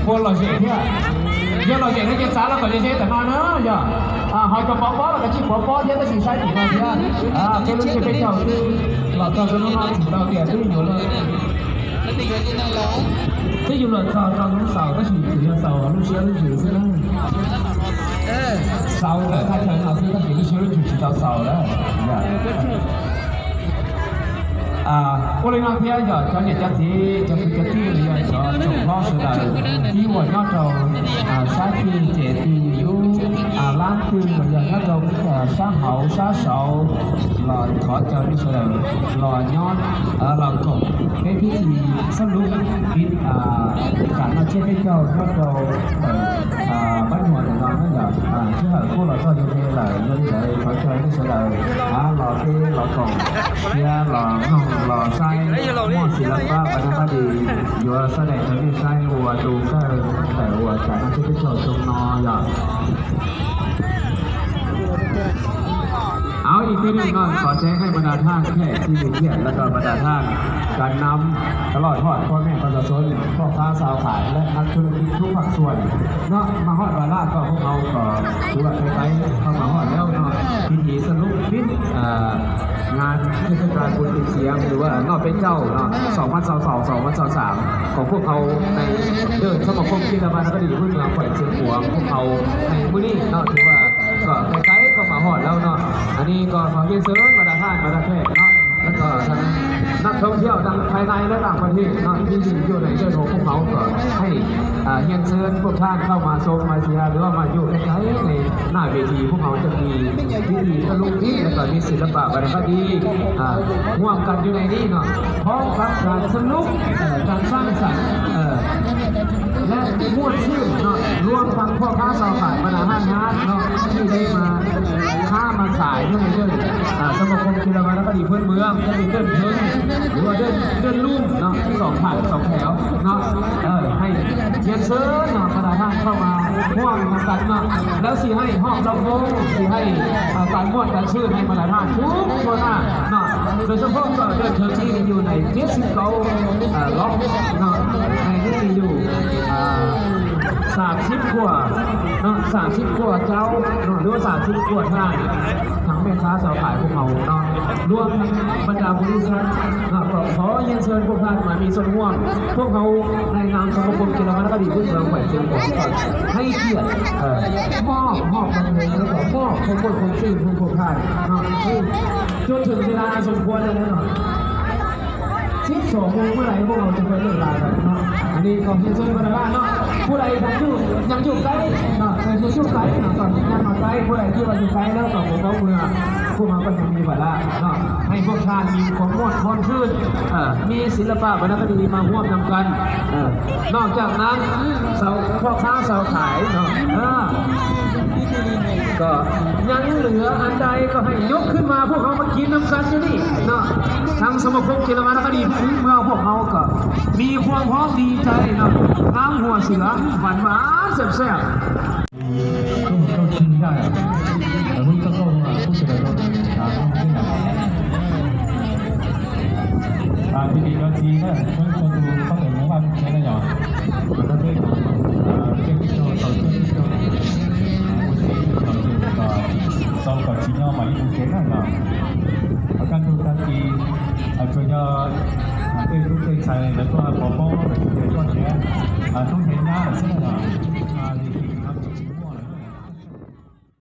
Quân là dễ thế à? Giờ là dễ thế, chết sáng là phải dễ thế,แต่นอนเนอะ hỏi cho bó là cái chuyện bó thế cái gì sai thì là thế cái lúc cái chồng đi là cho nó chỉ đầu tiền cái nhiều rồi cái nhiều lần sau nó sau cái gì thì sau lúc xưa lúc gì xưa sau cái thay thế là xưa cái gì xưa lúc chỉ sau sau đó我哋那边就今日一子就佢嘅啲嘢就做攞出嚟，啲我嗰就沙地這地有冷區我就嗰就沙口沙手來ถอด就啲出嚟來ย้อน來講嘅พิธีสรุปพิธีการมาเช็คให้เจ้าก็จะบ้านหัวของเราเนี่ยที่หาพวกเราก็จะเป็นหลายเรื่องเลยขอเชิญที่สุดเลยหล่อที่หล่อของเสียหล่อห้องหล่อไส้หม้อศิลปะปัญญาดีอยู่แสดงทั้งที่ไส้หัวดูก็แต่หัวจากที่ที่เราจงนออย่างเอาอีกทีหนึ่งก่อนขอแจ้งให้บรรดาท่านแขกที่มีเกียรติและก็บรรดาท่านการนำตลอดทอดพ่อแม่ประชาชนพ่อค้าสาวขายและนักธุรกิจทุกภาคส่วนเนาะมาฮอดวาระก็พวกเราก็ถือว่าไปเข้ามาฮอดแล้วเนาะพิธีสรุปพิธีงานเทศกาลบุญติดเสียงหรือว่านอกเป็นเจ้าเนาะ2022-2023ของพวกเขาในเดินสมาคมกีฬาบาลคดีพื้นเมืองแขวงเชียงขวางพวกเขาในมื้อนี้เนาะถือว่าก็ใกล้ๆก็มาฮอดแล้วเนาะอันนี้ก็ขอเรียนเชิญบรรดาท่านบรรดาแขกเนาะแล้วก็ทั้งนักท่องเที่ยวทั้งภายในและต่างประเทศเนาะที่อยู่ในเชิญของพวกเขาก็ให้เรียนเชิญพวกท่านเข้ามาชมมาเชียร์หรือว่ามาอยู่ใกล้ๆในหน้าเวทีพวกเขาจะมีพิธีตะลุกพิธีแล้วก็มีศิลปะวรรณคดีร่วมกันอยู่ในนี้เนาะพร้อมกับการสนุกการสร้างสรรค์และม้วนชื่อเนาะรวมทั้งพ่อค้าสาวขายบรรดาห้างร้านเนาะที่ได้มาค้ามาขายด้วยสมาคมกีฬาบาลคดีพื้นเมืองจะมีเดินพื้นหรือว่าเดินลุ่มเนาะ2 ผ่าน 2 แถวเนาะให้เรียนเชิญเนาะบรรดาท่านเข้ามาร่วมกันเนาะแล้วสิให้ห้องลำโพงสิให้การม้วนการชื่อให้บรรดาท่านทุกคนเนาะโดยเฉพาะก็เดินเชิญที่อยู่ใน79ล็อกเนาะในที่มีอยู่30 กว่าเนาะ30 กว่าเจ้าเนาะหรือว่า30 กว่าท่านทั้งแม่ค้าสาวขายพวกเขาเนาะรวมทั้งบรรดาบริษัทก็ขอเรียนเชิญพวกท่านมามีส่วนร่วมพวกเขาในนามสมาคมกีฬาบาลคดีพื้นเมืองแขวงเชียงขวางให้เกียรติมอบกันเลยแล้วก็มอบคนชื่อพวกท่านเนาะจนถึงเวลาสมควรเลยเนาะ12 โมงเมื่อไหร่พวกเราจะไปเลิกลากันเนาะอันนี้ก็เรียนเชิญบรรดาเนาะผู้ใดยังอยู่ใกล้เนาะยังอยู่ไกลเนาะก่อนยังมาใกล้ผู้ใดที่ว่าอยู่ไกลแล้วก็ผมก็เมื่อพวกเราก็ยังมีเวลาเนาะให้พวกท่านมีความม่วนคอนชื่นมีศิลปะวรรณคดีมาร่วมนำกันนอกจากนั้นพ่อค้าสาวขายเนาะก็ยังเหลืออันใดก็ให้ยกขึ้นมาพวกเขามากินน้ำกันอยู่นี่เนาะทางสมาคมกีฬาบาลคดีพื้นเมืองพวกเขาก็มีความพร้อมดีใจเนาะน้ำหัวเสือหวานแซ่บก็ชิมได้แต่เพิ่งจะเข้ามาผู้เสนอตัวที่ไหนที่ดีก็ทีนะช่วยดูเขาแต่ละวันใช้ได้หรอประเทศเกี่ยวกับต่อเชื่อมต่อsau cả chỉ nhau mà đi cùng kiến là akan tadi akhirnya nanti itu saya lepas apa-apa, lepas itu dia, tu hanya sebenarnya